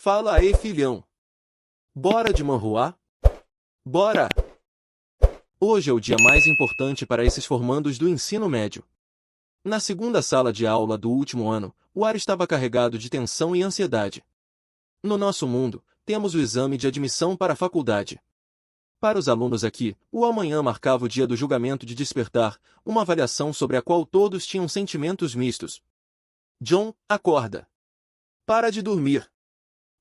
Fala aí, filhão. Bora de manhua? Bora! Hoje é o dia mais importante para esses formandos do ensino médio. Na segunda sala de aula do último ano, o ar estava carregado de tensão e ansiedade. No nosso mundo, temos o exame de admissão para a faculdade. Para os alunos aqui, o amanhã marcava o dia do julgamento de despertar, uma avaliação sobre a qual todos tinham sentimentos mistos. John, acorda. Para de dormir.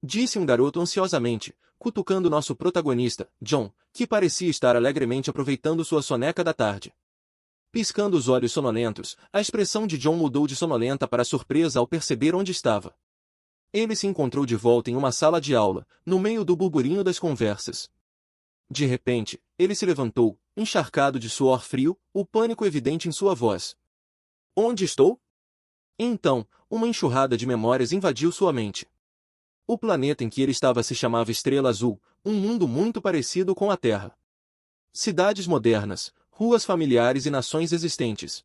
Disse um garoto ansiosamente, cutucando nosso protagonista, John, que parecia estar alegremente aproveitando sua soneca da tarde. Piscando os olhos sonolentos, a expressão de John mudou de sonolenta para surpresa ao perceber onde estava. Ele se encontrou de volta em uma sala de aula, no meio do burburinho das conversas. De repente, ele se levantou, encharcado de suor frio, o pânico evidente em sua voz. Onde estou? Então, uma enxurrada de memórias invadiu sua mente. O planeta em que ele estava se chamava Estrela Azul, um mundo muito parecido com a Terra. Cidades modernas, ruas familiares e nações existentes.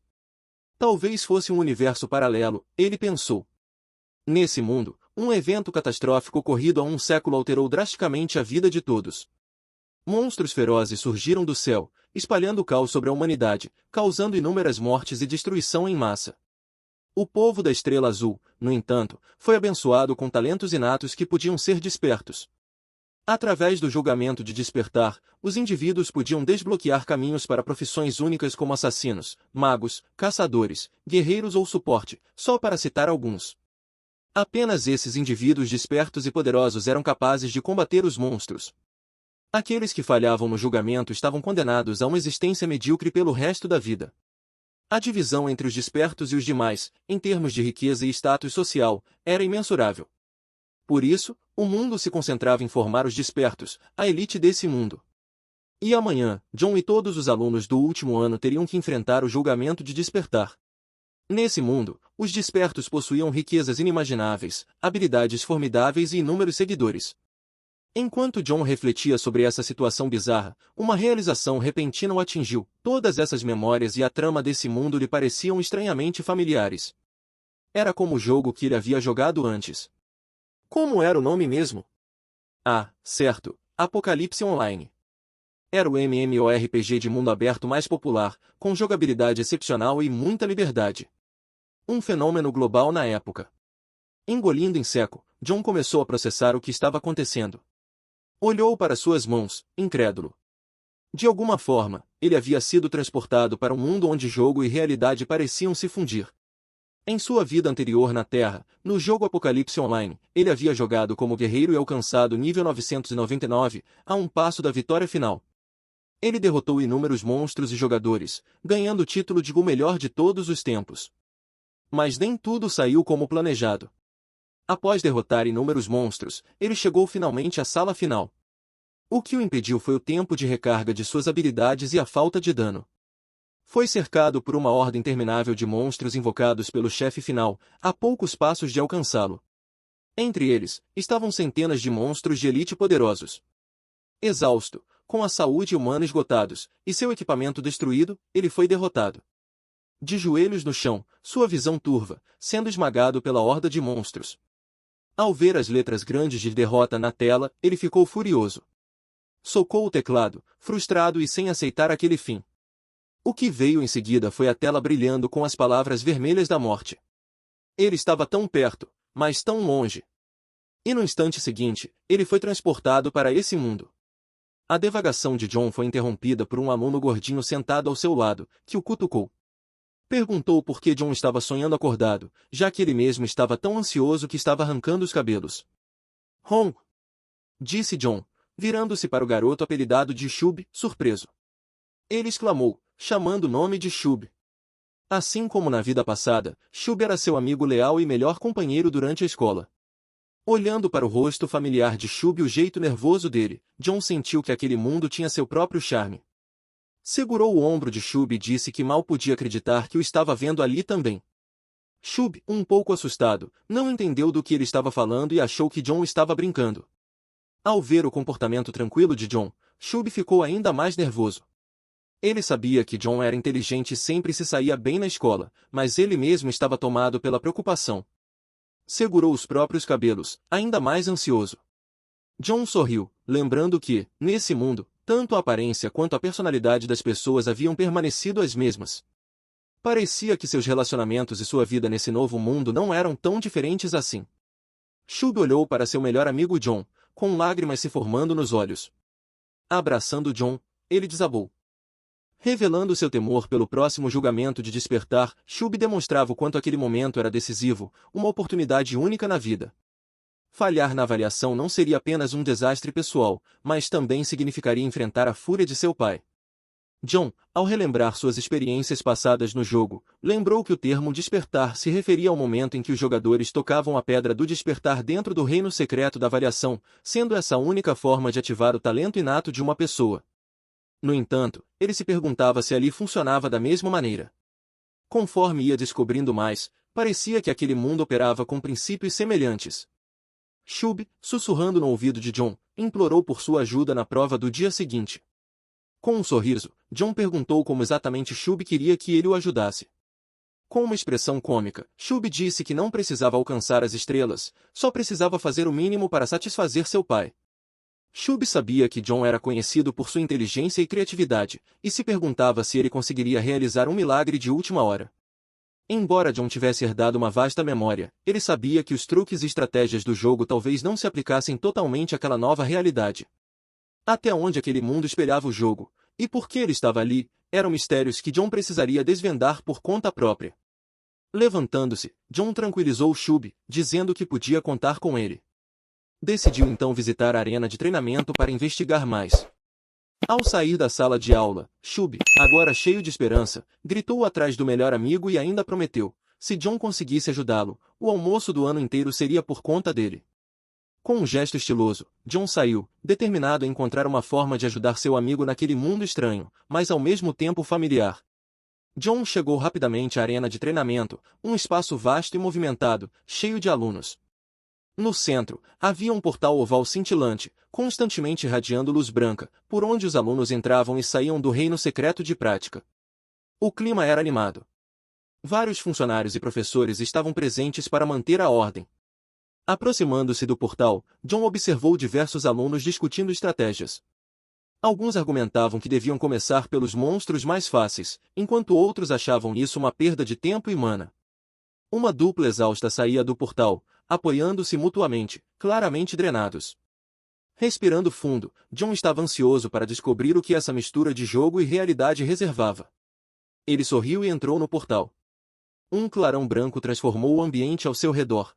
Talvez fosse um universo paralelo, ele pensou. Nesse mundo, um evento catastrófico ocorrido há um século alterou drasticamente a vida de todos. Monstros ferozes surgiram do céu, espalhando caos sobre a humanidade, causando inúmeras mortes e destruição em massa. O povo da Estrela Azul, no entanto, foi abençoado com talentos inatos que podiam ser despertos. Através do julgamento de despertar, os indivíduos podiam desbloquear caminhos para profissões únicas como assassinos, magos, caçadores, guerreiros ou suporte, só para citar alguns. Apenas esses indivíduos despertos e poderosos eram capazes de combater os monstros. Aqueles que falhavam no julgamento estavam condenados a uma existência medíocre pelo resto da vida. A divisão entre os despertos e os demais, em termos de riqueza e status social, era imensurável. Por isso, o mundo se concentrava em formar os despertos, a elite desse mundo. E amanhã, John e todos os alunos do último ano teriam que enfrentar o julgamento de despertar. Nesse mundo, os despertos possuíam riquezas inimagináveis, habilidades formidáveis e inúmeros seguidores. Enquanto John refletia sobre essa situação bizarra, uma realização repentina o atingiu. Todas essas memórias e a trama desse mundo lhe pareciam estranhamente familiares. Era como o jogo que ele havia jogado antes. Como era o nome mesmo? Ah, certo, Apocalipse Online. Era o MMORPG de mundo aberto mais popular, com jogabilidade excepcional e muita liberdade. Um fenômeno global na época. Engolindo em seco, John começou a processar o que estava acontecendo. Olhou para suas mãos, incrédulo. De alguma forma, ele havia sido transportado para um mundo onde jogo e realidade pareciam se fundir. Em sua vida anterior na Terra, no jogo Apocalipse Online, ele havia jogado como guerreiro e alcançado nível 999, a um passo da vitória final. Ele derrotou inúmeros monstros e jogadores, ganhando o título de o melhor de todos os tempos. Mas nem tudo saiu como planejado. Após derrotar inúmeros monstros, ele chegou finalmente à sala final. O que o impediu foi o tempo de recarga de suas habilidades e a falta de dano. Foi cercado por uma horda interminável de monstros invocados pelo chefe final, a poucos passos de alcançá-lo. Entre eles, estavam centenas de monstros de elite poderosos. Exausto, com a saúde humana esgotados, e seu equipamento destruído, ele foi derrotado. De joelhos no chão, sua visão turva, sendo esmagado pela horda de monstros. Ao ver as letras grandes de derrota na tela, ele ficou furioso. Socou o teclado, frustrado e sem aceitar aquele fim. O que veio em seguida foi a tela brilhando com as palavras vermelhas da morte. Ele estava tão perto, mas tão longe. E no instante seguinte, ele foi transportado para esse mundo. A divagação de John foi interrompida por um aluno gordinho sentado ao seu lado, que o cutucou. Perguntou por que John estava sonhando acordado, já que ele mesmo estava tão ansioso que estava arrancando os cabelos. Ron! Disse John, virando-se para o garoto apelidado de Chub, surpreso. Ele exclamou, chamando o nome de Chub. Assim como na vida passada, Chub era seu amigo leal e melhor companheiro durante a escola. Olhando para o rosto familiar de Chub e o jeito nervoso dele, John sentiu que aquele mundo tinha seu próprio charme. Segurou o ombro de Chub e disse que mal podia acreditar que o estava vendo ali também. Chub, um pouco assustado, não entendeu do que ele estava falando e achou que John estava brincando. Ao ver o comportamento tranquilo de John, Chub ficou ainda mais nervoso. Ele sabia que John era inteligente e sempre se saía bem na escola, mas ele mesmo estava tomado pela preocupação. Segurou os próprios cabelos, ainda mais ansioso. John sorriu, lembrando que, nesse mundo, tanto a aparência quanto a personalidade das pessoas haviam permanecido as mesmas. Parecia que seus relacionamentos e sua vida nesse novo mundo não eram tão diferentes assim. Shub olhou para seu melhor amigo John, com lágrimas se formando nos olhos. Abraçando John, ele desabou. Revelando seu temor pelo próximo julgamento de despertar, Shub demonstrava o quanto aquele momento era decisivo, uma oportunidade única na vida. Falhar na avaliação não seria apenas um desastre pessoal, mas também significaria enfrentar a fúria de seu pai. John, ao relembrar suas experiências passadas no jogo, lembrou que o termo despertar se referia ao momento em que os jogadores tocavam a pedra do despertar dentro do reino secreto da avaliação, sendo essa a única forma de ativar o talento inato de uma pessoa. No entanto, ele se perguntava se ali funcionava da mesma maneira. Conforme ia descobrindo mais, parecia que aquele mundo operava com princípios semelhantes. Shub, sussurrando no ouvido de John, implorou por sua ajuda na prova do dia seguinte. Com um sorriso, John perguntou como exatamente Shub queria que ele o ajudasse. Com uma expressão cômica, Shub disse que não precisava alcançar as estrelas, só precisava fazer o mínimo para satisfazer seu pai. Shub sabia que John era conhecido por sua inteligência e criatividade, e se perguntava se ele conseguiria realizar um milagre de última hora. Embora John tivesse herdado uma vasta memória, ele sabia que os truques e estratégias do jogo talvez não se aplicassem totalmente àquela nova realidade. Até onde aquele mundo espelhava o jogo, e por que ele estava ali, eram mistérios que John precisaria desvendar por conta própria. Levantando-se, John tranquilizou Shub, dizendo que podia contar com ele. Decidiu então visitar a arena de treinamento para investigar mais. Ao sair da sala de aula, Shub, agora cheio de esperança, gritou atrás do melhor amigo e ainda prometeu, se John conseguisse ajudá-lo, o almoço do ano inteiro seria por conta dele. Com um gesto estiloso, John saiu, determinado a encontrar uma forma de ajudar seu amigo naquele mundo estranho, mas ao mesmo tempo familiar. John chegou rapidamente à arena de treinamento, um espaço vasto e movimentado, cheio de alunos. No centro, havia um portal oval cintilante, constantemente irradiando luz branca, por onde os alunos entravam e saíam do reino secreto de prática. O clima era animado. Vários funcionários e professores estavam presentes para manter a ordem. Aproximando-se do portal, John observou diversos alunos discutindo estratégias. Alguns argumentavam que deviam começar pelos monstros mais fáceis, enquanto outros achavam isso uma perda de tempo e mana. Uma dupla exausta saía do portal, apoiando-se mutuamente, claramente drenados. Respirando fundo, John estava ansioso para descobrir o que essa mistura de jogo e realidade reservava. Ele sorriu e entrou no portal. Um clarão branco transformou o ambiente ao seu redor.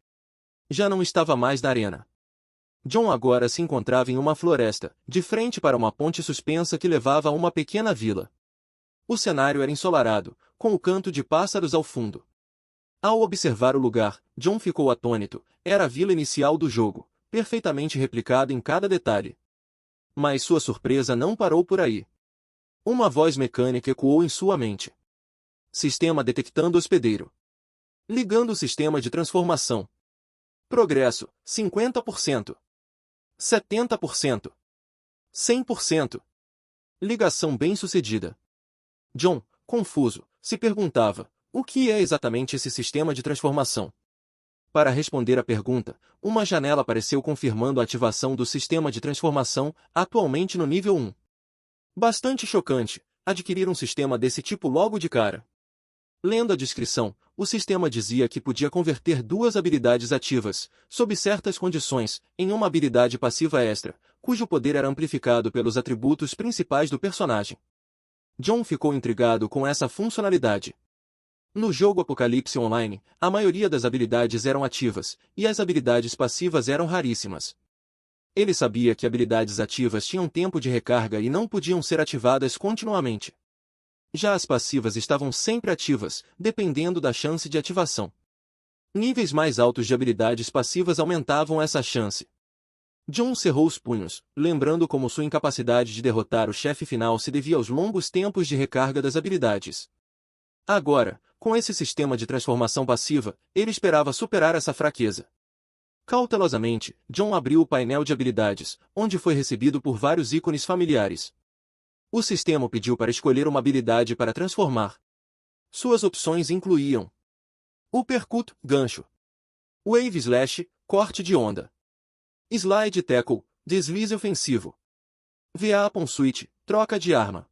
Já não estava mais na arena. John agora se encontrava em uma floresta, de frente para uma ponte suspensa que levava a uma pequena vila. O cenário era ensolarado, com o canto de pássaros ao fundo. Ao observar o lugar, John ficou atônito. Era a vila inicial do jogo, perfeitamente replicada em cada detalhe. Mas sua surpresa não parou por aí. Uma voz mecânica ecoou em sua mente. Sistema detectando hospedeiro. Ligando o sistema de transformação. Progresso, 50%. 70%. 100%. Ligação bem-sucedida. John, confuso, se perguntava, o que é exatamente esse sistema de transformação? Para responder à pergunta, uma janela apareceu confirmando a ativação do sistema de transformação, atualmente no nível 1. Bastante chocante, adquirir um sistema desse tipo logo de cara. Lendo a descrição, o sistema dizia que podia converter duas habilidades ativas, sob certas condições, em uma habilidade passiva extra, cujo poder era amplificado pelos atributos principais do personagem. John ficou intrigado com essa funcionalidade. No jogo Apocalipse Online, a maioria das habilidades eram ativas, e as habilidades passivas eram raríssimas. Ele sabia que habilidades ativas tinham tempo de recarga e não podiam ser ativadas continuamente. Já as passivas estavam sempre ativas, dependendo da chance de ativação. Níveis mais altos de habilidades passivas aumentavam essa chance. John cerrou os punhos, lembrando como sua incapacidade de derrotar o chefe final se devia aos longos tempos de recarga das habilidades. Agora, com esse sistema de transformação passiva, ele esperava superar essa fraqueza. Cautelosamente, John abriu o painel de habilidades, onde foi recebido por vários ícones familiares. O sistema o pediu para escolher uma habilidade para transformar. Suas opções incluíam: Uppercut, gancho. Wave Slash, corte de onda. Slide Tackle, deslize ofensivo. Weapon Switch, troca de arma.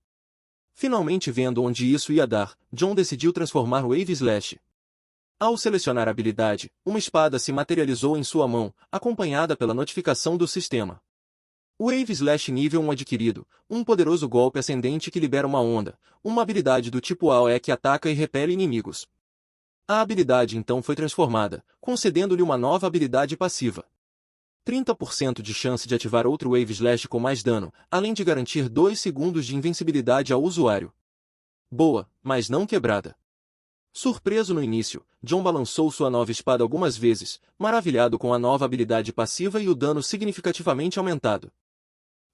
Finalmente vendo onde isso ia dar, John decidiu transformar Wave Slash. Ao selecionar a habilidade, uma espada se materializou em sua mão, acompanhada pela notificação do sistema. Wave Slash nível 1 adquirido, um poderoso golpe ascendente que libera uma onda, uma habilidade do tipo AOE que ataca e repele inimigos. A habilidade então foi transformada, concedendo-lhe uma nova habilidade passiva. 30% de chance de ativar outro Wave Slash com mais dano, além de garantir 2 segundos de invencibilidade ao usuário. Boa, mas não quebrada. Surpreso no início, John balançou sua nova espada algumas vezes, maravilhado com a nova habilidade passiva e o dano significativamente aumentado.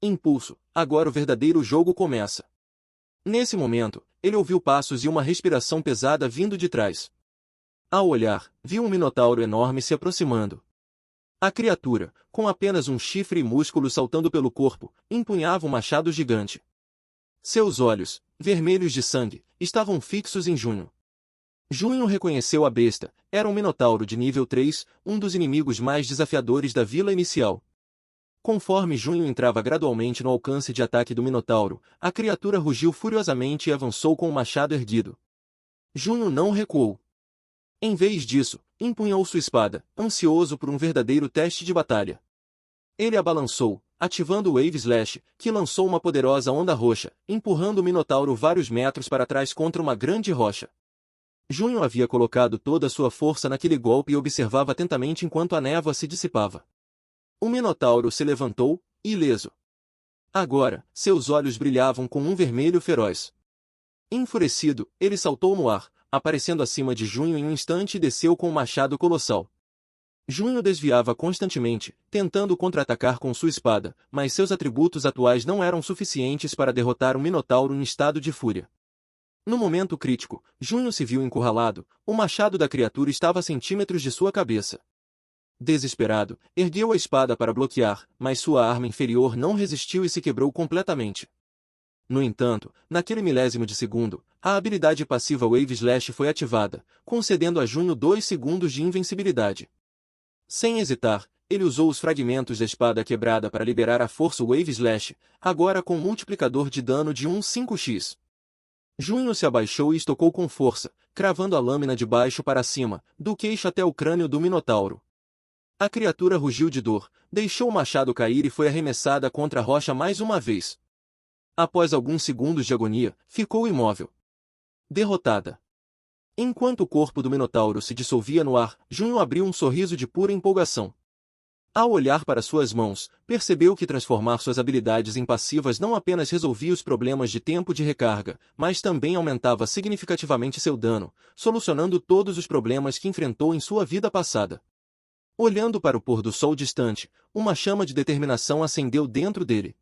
Impulso, agora o verdadeiro jogo começa. Nesse momento, ele ouviu passos e uma respiração pesada vindo de trás. Ao olhar, viu um minotauro enorme se aproximando. A criatura, com apenas um chifre e músculos saltando pelo corpo, empunhava um machado gigante. Seus olhos, vermelhos de sangue, estavam fixos em Junho. Junho reconheceu a besta, era um minotauro de nível 3, um dos inimigos mais desafiadores da vila inicial. Conforme Junho entrava gradualmente no alcance de ataque do minotauro, a criatura rugiu furiosamente e avançou com o machado erguido. Junho não recuou. Em vez disso, empunhou sua espada, ansioso por um verdadeiro teste de batalha. Ele a balançou, ativando o Wave Slash, que lançou uma poderosa onda roxa, empurrando o minotauro vários metros para trás contra uma grande rocha. Junho havia colocado toda a sua força naquele golpe e observava atentamente enquanto a névoa se dissipava. O minotauro se levantou, ileso. Agora, seus olhos brilhavam com um vermelho feroz. Enfurecido, ele saltou no ar, aparecendo acima de Junho em um instante e desceu com um machado colossal. Junho desviava constantemente, tentando contra-atacar com sua espada, mas seus atributos atuais não eram suficientes para derrotar um minotauro em estado de fúria. No momento crítico, Junho se viu encurralado, o machado da criatura estava a centímetros de sua cabeça. Desesperado, ergueu a espada para bloquear, mas sua arma inferior não resistiu e se quebrou completamente. No entanto, naquele milésimo de segundo, a habilidade passiva Wave Slash foi ativada, concedendo a Junho 2 segundos de invencibilidade. Sem hesitar, ele usou os fragmentos da espada quebrada para liberar a força Wave Slash, agora com um multiplicador de dano de 1/5x. Junho se abaixou e estocou com força, cravando a lâmina de baixo para cima, do queixo até o crânio do minotauro. A criatura rugiu de dor, deixou o machado cair e foi arremessada contra a rocha mais uma vez. Após alguns segundos de agonia, ficou imóvel. Derrotada. Enquanto o corpo do minotauro se dissolvia no ar, Junho abriu um sorriso de pura empolgação. Ao olhar para suas mãos, percebeu que transformar suas habilidades em passivas não apenas resolvia os problemas de tempo de recarga, mas também aumentava significativamente seu dano, solucionando todos os problemas que enfrentou em sua vida passada. Olhando para o pôr do sol distante, uma chama de determinação acendeu dentro dele.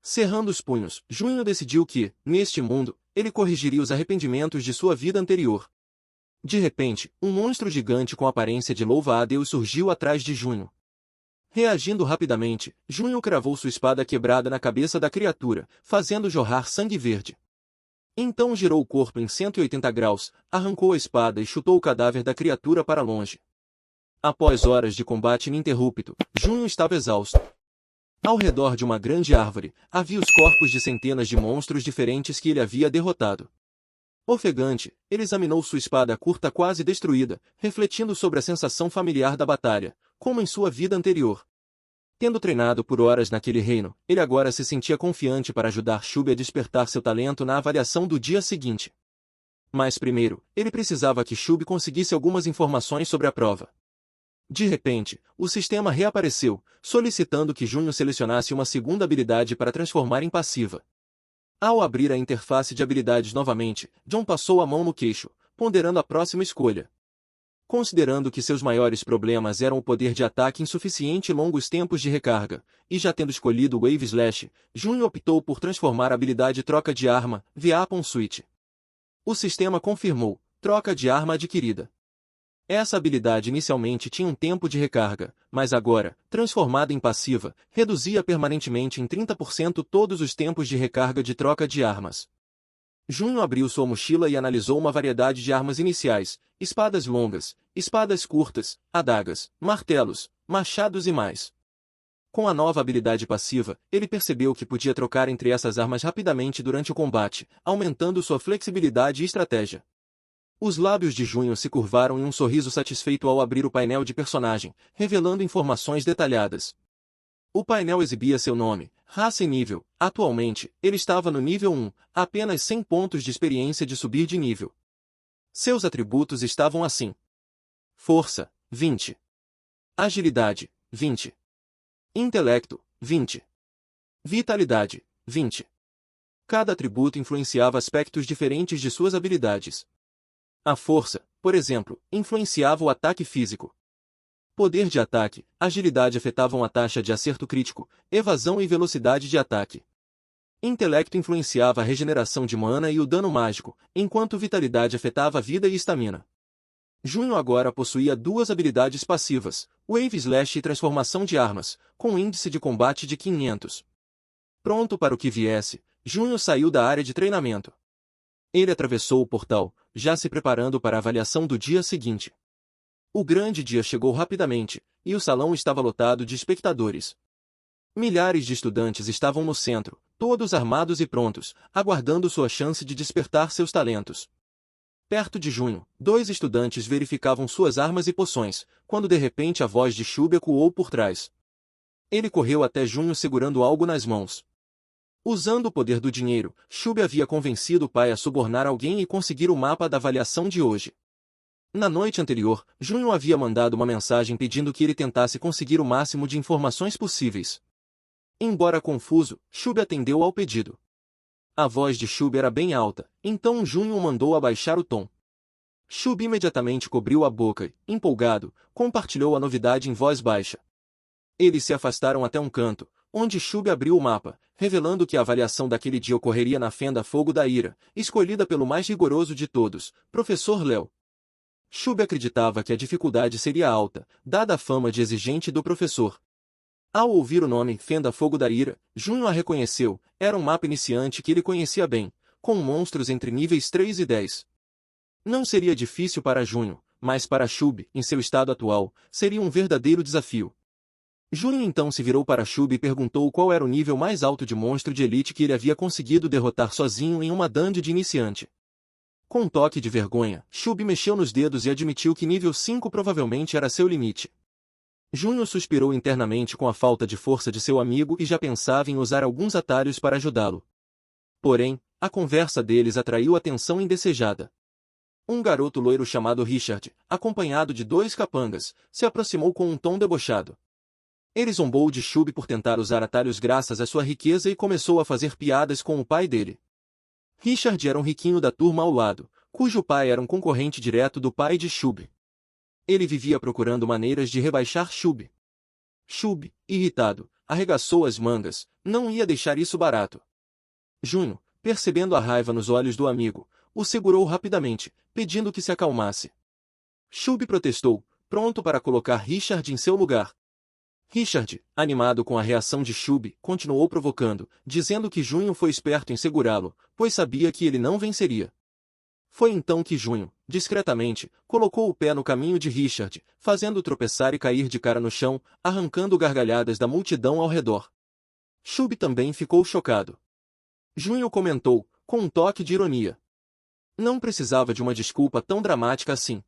Cerrando os punhos, Junho decidiu que, neste mundo, ele corrigiria os arrependimentos de sua vida anterior. De repente, um monstro gigante com aparência de louva-a-Deus surgiu atrás de Junho. Reagindo rapidamente, Junho cravou sua espada quebrada na cabeça da criatura, fazendo jorrar sangue verde. Então girou o corpo em 180 graus, arrancou a espada e chutou o cadáver da criatura para longe. Após horas de combate ininterrupto, Junho estava exausto. Ao redor de uma grande árvore, havia os corpos de centenas de monstros diferentes que ele havia derrotado. Ofegante, ele examinou sua espada curta quase destruída, refletindo sobre a sensação familiar da batalha, como em sua vida anterior. Tendo treinado por horas naquele reino, ele agora se sentia confiante para ajudar Shubi a despertar seu talento na avaliação do dia seguinte. Mas primeiro, ele precisava que Shubi conseguisse algumas informações sobre a prova. De repente, o sistema reapareceu, solicitando que Junho selecionasse uma segunda habilidade para transformar em passiva. Ao abrir a interface de habilidades novamente, John passou a mão no queixo, ponderando a próxima escolha. Considerando que seus maiores problemas eram o poder de ataque insuficiente e longos tempos de recarga, e já tendo escolhido o Wave Slash, Junho optou por transformar a habilidade troca de arma, Weapon Switch. O sistema confirmou, troca de arma adquirida. Essa habilidade inicialmente tinha um tempo de recarga, mas agora, transformada em passiva, reduzia permanentemente em 30% todos os tempos de recarga de troca de armas. Junho abriu sua mochila e analisou uma variedade de armas iniciais, espadas longas, espadas curtas, adagas, martelos, machados e mais. Com a nova habilidade passiva, ele percebeu que podia trocar entre essas armas rapidamente durante o combate, aumentando sua flexibilidade e estratégia. Os lábios de Junho se curvaram em um sorriso satisfeito ao abrir o painel de personagem, revelando informações detalhadas. O painel exibia seu nome, raça e nível. Atualmente, ele estava no nível 1, apenas 100 pontos de experiência de subir de nível. Seus atributos estavam assim: Força, 20. Agilidade, 20. Intelecto, 20. Vitalidade, 20. Cada atributo influenciava aspectos diferentes de suas habilidades. A força, por exemplo, influenciava o ataque físico. Poder de ataque, agilidade afetavam a taxa de acerto crítico, evasão e velocidade de ataque. Intelecto influenciava a regeneração de mana e o dano mágico, enquanto vitalidade afetava a vida e estamina. Junho agora possuía duas habilidades passivas, Wave Slash e Transformação de Armas, com índice de combate de 500. Pronto para o que viesse, Junho saiu da área de treinamento. Ele atravessou o portal, já se preparando para a avaliação do dia seguinte. O grande dia chegou rapidamente, e o salão estava lotado de espectadores. Milhares de estudantes estavam no centro, todos armados e prontos, aguardando sua chance de despertar seus talentos. Perto de Junho, dois estudantes verificavam suas armas e poções, quando de repente a voz de Shubi ecoou por trás. Ele correu até Junho segurando algo nas mãos. Usando o poder do dinheiro, Shubi havia convencido o pai a subornar alguém e conseguir o mapa da avaliação de hoje. Na noite anterior, Junho havia mandado uma mensagem pedindo que ele tentasse conseguir o máximo de informações possíveis. Embora confuso, Shubi atendeu ao pedido. A voz de Shubi era bem alta, então Junho o mandou abaixar o tom. Shubi imediatamente cobriu a boca e, empolgado, compartilhou a novidade em voz baixa. Eles se afastaram até um canto, onde Shubi abriu o mapa, revelando que a avaliação daquele dia ocorreria na Fenda Fogo da Ira, escolhida pelo mais rigoroso de todos, Professor Léo. Shubi acreditava que a dificuldade seria alta, dada a fama de exigente do professor. Ao ouvir o nome Fenda Fogo da Ira, Junho a reconheceu, era um mapa iniciante que ele conhecia bem, com monstros entre níveis 3 e 10. Não seria difícil para Junho, mas para Shubi, em seu estado atual, seria um verdadeiro desafio. Junho então se virou para Shubi e perguntou qual era o nível mais alto de monstro de elite que ele havia conseguido derrotar sozinho em uma dungeon de iniciante. Com um toque de vergonha, Shubi mexeu nos dedos e admitiu que nível 5 provavelmente era seu limite. Junho suspirou internamente com a falta de força de seu amigo e já pensava em usar alguns atalhos para ajudá-lo. Porém, a conversa deles atraiu atenção indesejada. Um garoto loiro chamado Richard, acompanhado de dois capangas, se aproximou com um tom debochado. Ele zombou de Shubi por tentar usar atalhos graças à sua riqueza e começou a fazer piadas com o pai dele. Richard era um riquinho da turma ao lado, cujo pai era um concorrente direto do pai de Shubi. Ele vivia procurando maneiras de rebaixar Shubi. Shubi, irritado, arregaçou as mangas, não ia deixar isso barato. Junho, percebendo a raiva nos olhos do amigo, o segurou rapidamente, pedindo que se acalmasse. Shubi protestou, pronto para colocar Richard em seu lugar. Richard, animado com a reação de Shubi, continuou provocando, dizendo que Junho foi esperto em segurá-lo, pois sabia que ele não venceria. Foi então que Junho, discretamente, colocou o pé no caminho de Richard, fazendo-o tropeçar e cair de cara no chão, arrancando gargalhadas da multidão ao redor. Shubi também ficou chocado. Junho comentou, com um toque de ironia. Não precisava de uma desculpa tão dramática assim.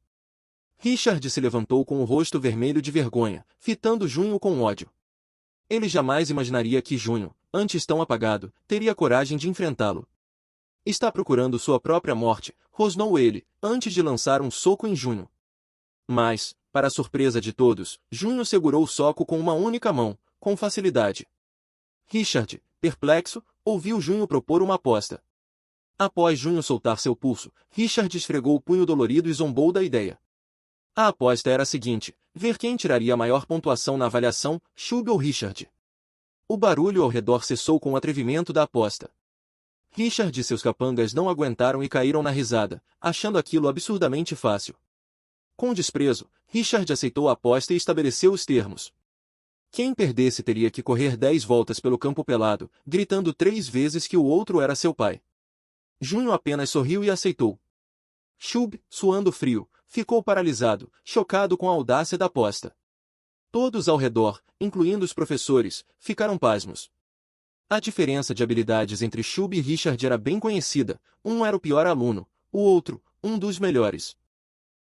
Richard se levantou com o rosto vermelho de vergonha, fitando Junho com ódio. Ele jamais imaginaria que Junho, antes tão apagado, teria coragem de enfrentá-lo. Está procurando sua própria morte, rosnou ele, antes de lançar um soco em Junho. Mas, para a surpresa de todos, Junho segurou o soco com uma única mão, com facilidade. Richard, perplexo, ouviu Junho propor uma aposta. Após Junho soltar seu pulso, Richard esfregou o punho dolorido e zombou da ideia. A aposta era a seguinte, ver quem tiraria a maior pontuação na avaliação, Shubi ou Richard. O barulho ao redor cessou com o atrevimento da aposta. Richard e seus capangas não aguentaram e caíram na risada, achando aquilo absurdamente fácil. Com desprezo, Richard aceitou a aposta e estabeleceu os termos. Quem perdesse teria que correr 10 voltas pelo campo pelado, gritando 3 vezes que o outro era seu pai. Junho apenas sorriu e aceitou. Shub, suando frio, ficou paralisado, chocado com a audácia da aposta. Todos ao redor, incluindo os professores, ficaram pasmos. A diferença de habilidades entre Shub e Richard era bem conhecida, um era o pior aluno, o outro, um dos melhores.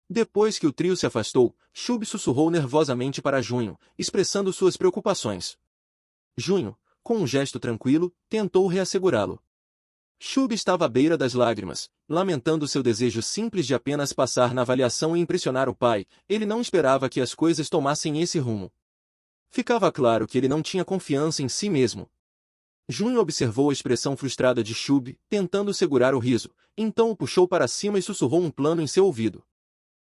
Depois que o trio se afastou, Shub sussurrou nervosamente para Junho, expressando suas preocupações. Junho, com um gesto tranquilo, tentou reassegurá-lo. Shub estava à beira das lágrimas, lamentando seu desejo simples de apenas passar na avaliação e impressionar o pai. Ele não esperava que as coisas tomassem esse rumo. Ficava claro que ele não tinha confiança em si mesmo. Junho observou a expressão frustrada de Shub, tentando segurar o riso, então o puxou para cima e sussurrou um plano em seu ouvido.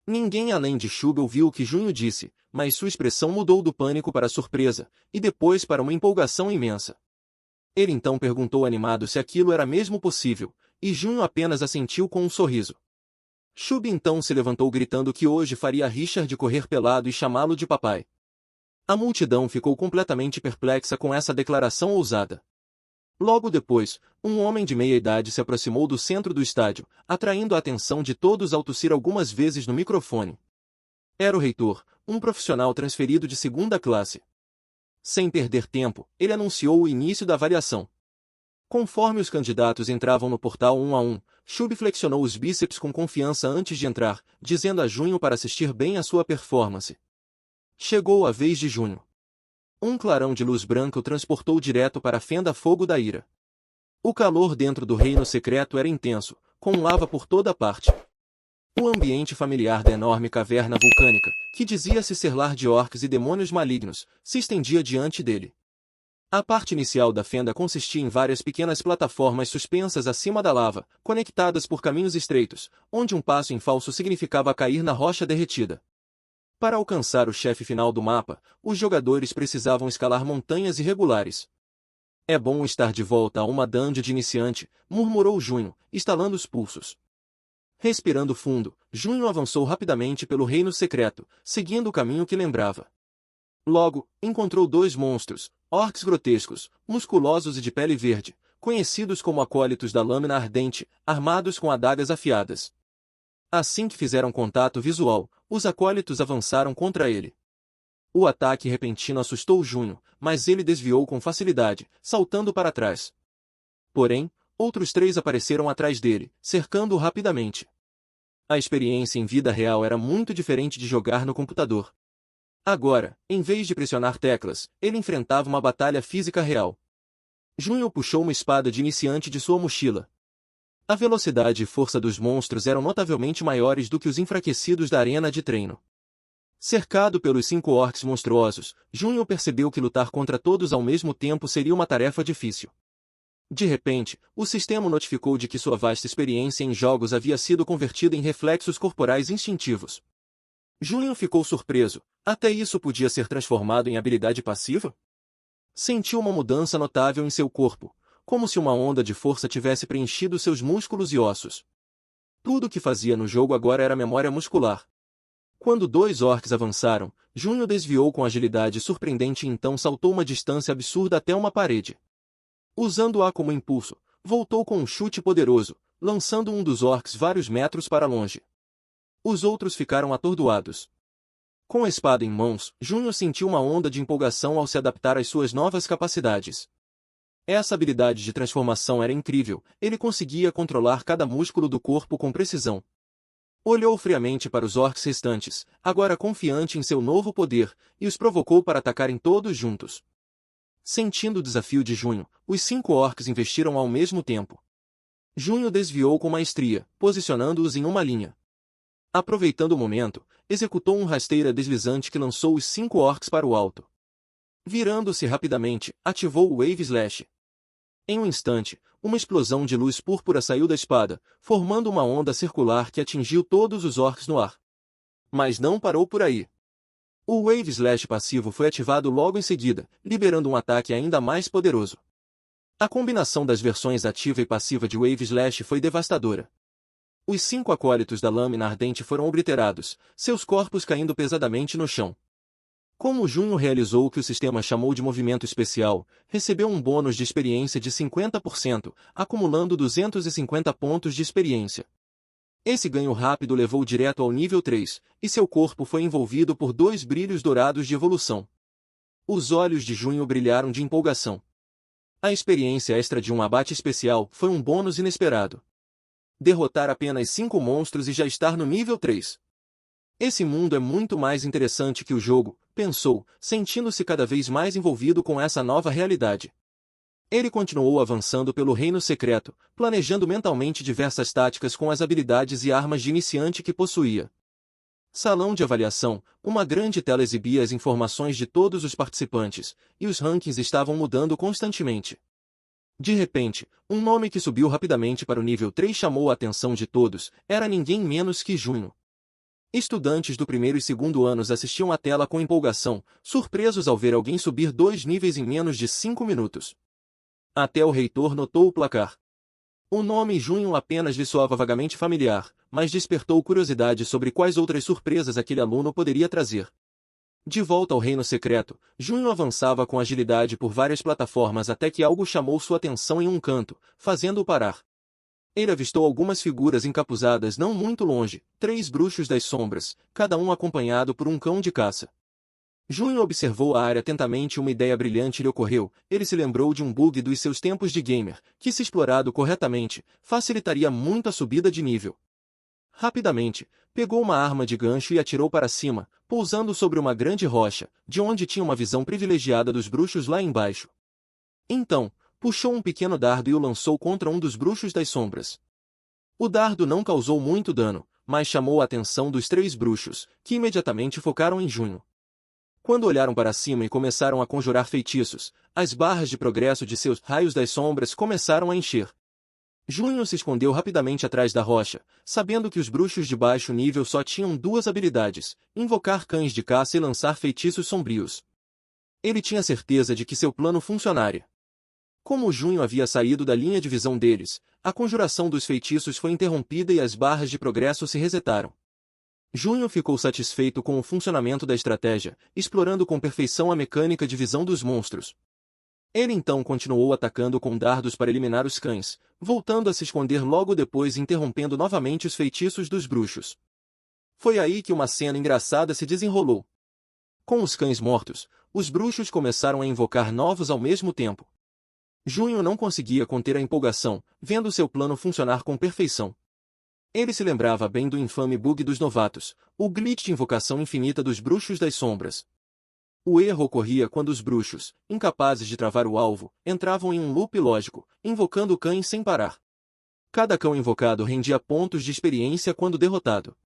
Ninguém além de Shub ouviu o que Junho disse, mas sua expressão mudou do pânico para a surpresa, e depois para uma empolgação imensa. Ele então perguntou animado se aquilo era mesmo possível, e Junho apenas assentiu com um sorriso. Shub então se levantou gritando que hoje faria Richard correr pelado e chamá-lo de papai. A multidão ficou completamente perplexa com essa declaração ousada. Logo depois, um homem de meia-idade se aproximou do centro do estádio, atraindo a atenção de todos ao tossir algumas vezes no microfone. Era o reitor, um profissional transferido de segunda classe. Sem perder tempo, ele anunciou o início da avaliação. Conforme os candidatos entravam no portal um a um, Shub flexionou os bíceps com confiança antes de entrar, dizendo a Junho para assistir bem à sua performance. Chegou a vez de Junho. Um clarão de luz branca o transportou direto para a fenda-fogo da ira. O calor dentro do reino secreto era intenso, com lava por toda parte. O ambiente familiar da enorme caverna vulcânica, que dizia-se ser lar de orcs e demônios malignos, se estendia diante dele. A parte inicial da fenda consistia em várias pequenas plataformas suspensas acima da lava, conectadas por caminhos estreitos, onde um passo em falso significava cair na rocha derretida. Para alcançar o chefe final do mapa, os jogadores precisavam escalar montanhas irregulares. É bom estar de volta a uma dungeon de iniciante, murmurou Junho, estalando os pulsos. Respirando fundo, Junho avançou rapidamente pelo reino secreto, seguindo o caminho que lembrava. Logo, encontrou dois monstros, orcs grotescos, musculosos e de pele verde, conhecidos como acólitos da lâmina ardente, armados com adagas afiadas. Assim que fizeram contato visual, os acólitos avançaram contra ele. O ataque repentino assustou Junho, mas ele desviou com facilidade, saltando para trás. Porém, outros três apareceram atrás dele, cercando-o rapidamente. A experiência em vida real era muito diferente de jogar no computador. Agora, em vez de pressionar teclas, ele enfrentava uma batalha física real. Junho puxou uma espada de iniciante de sua mochila. A velocidade e força dos monstros eram notavelmente maiores do que os enfraquecidos da arena de treino. Cercado pelos 5 orcs monstruosos, Junho percebeu que lutar contra todos ao mesmo tempo seria uma tarefa difícil. De repente, o sistema notificou de que sua vasta experiência em jogos havia sido convertida em reflexos corporais instintivos. Junho ficou surpreso. Até isso podia ser transformado em habilidade passiva? Sentiu uma mudança notável em seu corpo, como se uma onda de força tivesse preenchido seus músculos e ossos. Tudo o que fazia no jogo agora era memória muscular. Quando 2 orcs avançaram, Junho desviou com agilidade surpreendente e então saltou uma distância absurda até uma parede. Usando-a como impulso, voltou com um chute poderoso, lançando um dos orcs vários metros para longe. Os outros ficaram atordoados. Com a espada em mãos, Junho sentiu uma onda de empolgação ao se adaptar às suas novas capacidades. Essa habilidade de transformação era incrível, ele conseguia controlar cada músculo do corpo com precisão. Olhou friamente para os orcs restantes, agora confiante em seu novo poder, e os provocou para atacarem todos juntos. Sentindo o desafio de Junho, os 5 orcs investiram ao mesmo tempo. Junho desviou com maestria, posicionando-os em uma linha. Aproveitando o momento, executou um rasteira deslizante que lançou os 5 orcs para o alto. Virando-se rapidamente, ativou o Wave Slash. Em um instante, uma explosão de luz púrpura saiu da espada, formando uma onda circular que atingiu todos os orcs no ar. Mas não parou por aí. O Wave Slash passivo foi ativado logo em seguida, liberando um ataque ainda mais poderoso. A combinação das versões ativa e passiva de Wave Slash foi devastadora. Os 5 acólitos da lâmina ardente foram obliterados, seus corpos caindo pesadamente no chão. Como Junho realizou o que o sistema chamou de movimento especial, recebeu um bônus de experiência de 50%, acumulando 250 pontos de experiência. Esse ganho rápido levou direto ao nível 3, e seu corpo foi envolvido por 2 brilhos dourados de evolução. Os olhos de Junho brilharam de empolgação. A experiência extra de um abate especial foi um bônus inesperado. Derrotar apenas 5 monstros e já estar no nível 3. Esse mundo é muito mais interessante que o jogo, pensou, sentindo-se cada vez mais envolvido com essa nova realidade. Ele continuou avançando pelo reino secreto, planejando mentalmente diversas táticas com as habilidades e armas de iniciante que possuía. Salão de avaliação, uma grande tela exibia as informações de todos os participantes, e os rankings estavam mudando constantemente. De repente, um nome que subiu rapidamente para o nível 3 chamou a atenção de todos, era ninguém menos que Junho. Estudantes do primeiro e segundo anos assistiam à tela com empolgação, surpresos ao ver alguém subir 2 níveis em menos de 5 minutos. Até o reitor notou o placar. O nome Junho apenas lhe soava vagamente familiar, mas despertou curiosidade sobre quais outras surpresas aquele aluno poderia trazer. De volta ao reino secreto, Junho avançava com agilidade por várias plataformas até que algo chamou sua atenção em um canto, fazendo-o parar. Ele avistou algumas figuras encapuzadas não muito longe, 3 bruxos das sombras, cada um acompanhado por um cão de caça. Junho observou a área atentamente e uma ideia brilhante lhe ocorreu. Ele se lembrou de um bug dos seus tempos de gamer, que se explorado corretamente, facilitaria muito a subida de nível. Rapidamente, pegou uma arma de gancho e atirou para cima, pousando sobre uma grande rocha, de onde tinha uma visão privilegiada dos bruxos lá embaixo. Então, puxou um pequeno dardo e o lançou contra um dos bruxos das sombras. O dardo não causou muito dano, mas chamou a atenção dos 3 bruxos, que imediatamente focaram em Junho. Quando olharam para cima e começaram a conjurar feitiços, as barras de progresso de seus raios das sombras começaram a encher. Junho se escondeu rapidamente atrás da rocha, sabendo que os bruxos de baixo nível só tinham 2 habilidades, invocar cães de caça e lançar feitiços sombrios. Ele tinha certeza de que seu plano funcionaria. Como o Junho havia saído da linha de visão deles, a conjuração dos feitiços foi interrompida e as barras de progresso se resetaram. Junho ficou satisfeito com o funcionamento da estratégia, explorando com perfeição a mecânica de visão dos monstros. Ele então continuou atacando com dardos para eliminar os cães, voltando a se esconder logo depois e interrompendo novamente os feitiços dos bruxos. Foi aí que uma cena engraçada se desenrolou. Com os cães mortos, os bruxos começaram a invocar novos ao mesmo tempo. Junho não conseguia conter a empolgação, vendo seu plano funcionar com perfeição. Ele se lembrava bem do infame bug dos novatos, o glitch de invocação infinita dos bruxos das sombras. O erro ocorria quando os bruxos, incapazes de travar o alvo, entravam em um loop lógico, invocando cães sem parar. Cada cão invocado rendia pontos de experiência quando derrotado.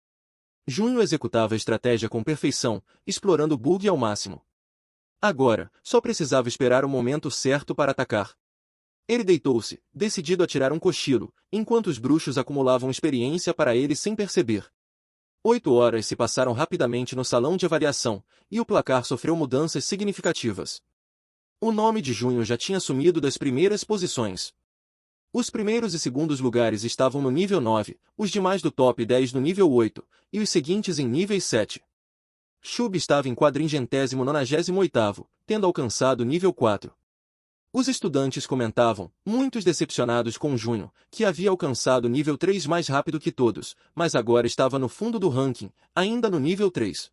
Junho executava a estratégia com perfeição, explorando o bug ao máximo. Agora, só precisava esperar o momento certo para atacar. Ele deitou-se, decidido a tirar um cochilo, enquanto os bruxos acumulavam experiência para ele sem perceber. 8 horas se passaram rapidamente no salão de avaliação, e o placar sofreu mudanças significativas. O nome de Junho já tinha sumido das primeiras posições. Os primeiros e segundos lugares estavam no nível 9, os demais do top 10 no nível 8, e os seguintes em níveis 7. Shub estava em 498º, tendo alcançado nível 4. Os estudantes comentavam, muitos decepcionados com Junho, que havia alcançado nível 3 mais rápido que todos, mas agora estava no fundo do ranking, ainda no nível 3.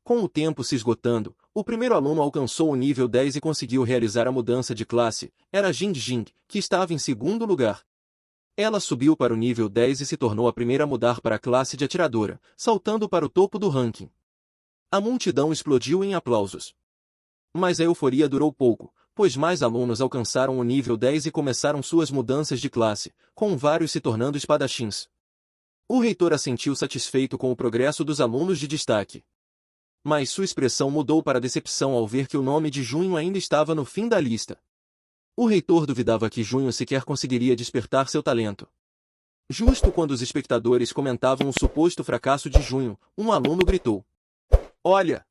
Com o tempo se esgotando, o primeiro aluno alcançou o nível 10 e conseguiu realizar a mudança de classe, era Jing Jing, que estava em segundo lugar. Ela subiu para o nível 10 e se tornou a primeira a mudar para a classe de atiradora, saltando para o topo do ranking. A multidão explodiu em aplausos. Mas a euforia durou pouco, pois mais alunos alcançaram o nível 10 e começaram suas mudanças de classe, com vários se tornando espadachins. O reitor assentiu satisfeito com o progresso dos alunos de destaque. Mas sua expressão mudou para decepção ao ver que o nome de Junho ainda estava no fim da lista. O reitor duvidava que Junho sequer conseguiria despertar seu talento. Justo quando os espectadores comentavam o suposto fracasso de Junho, um aluno gritou: "Olha!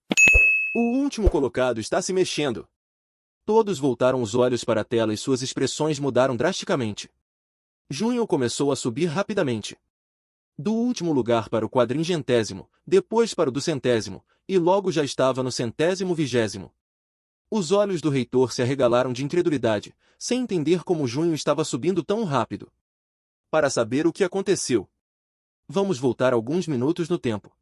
O último colocado está se mexendo!" Todos voltaram os olhos para a tela e suas expressões mudaram drasticamente. Junho começou a subir rapidamente. Do último lugar para o quadringentésimo, depois para o do centésimo, e logo já estava no 120º. Os olhos do reitor se arregalaram de incredulidade, sem entender como junho estava subindo tão rápido. Para saber o que aconteceu, vamos voltar alguns minutos no tempo.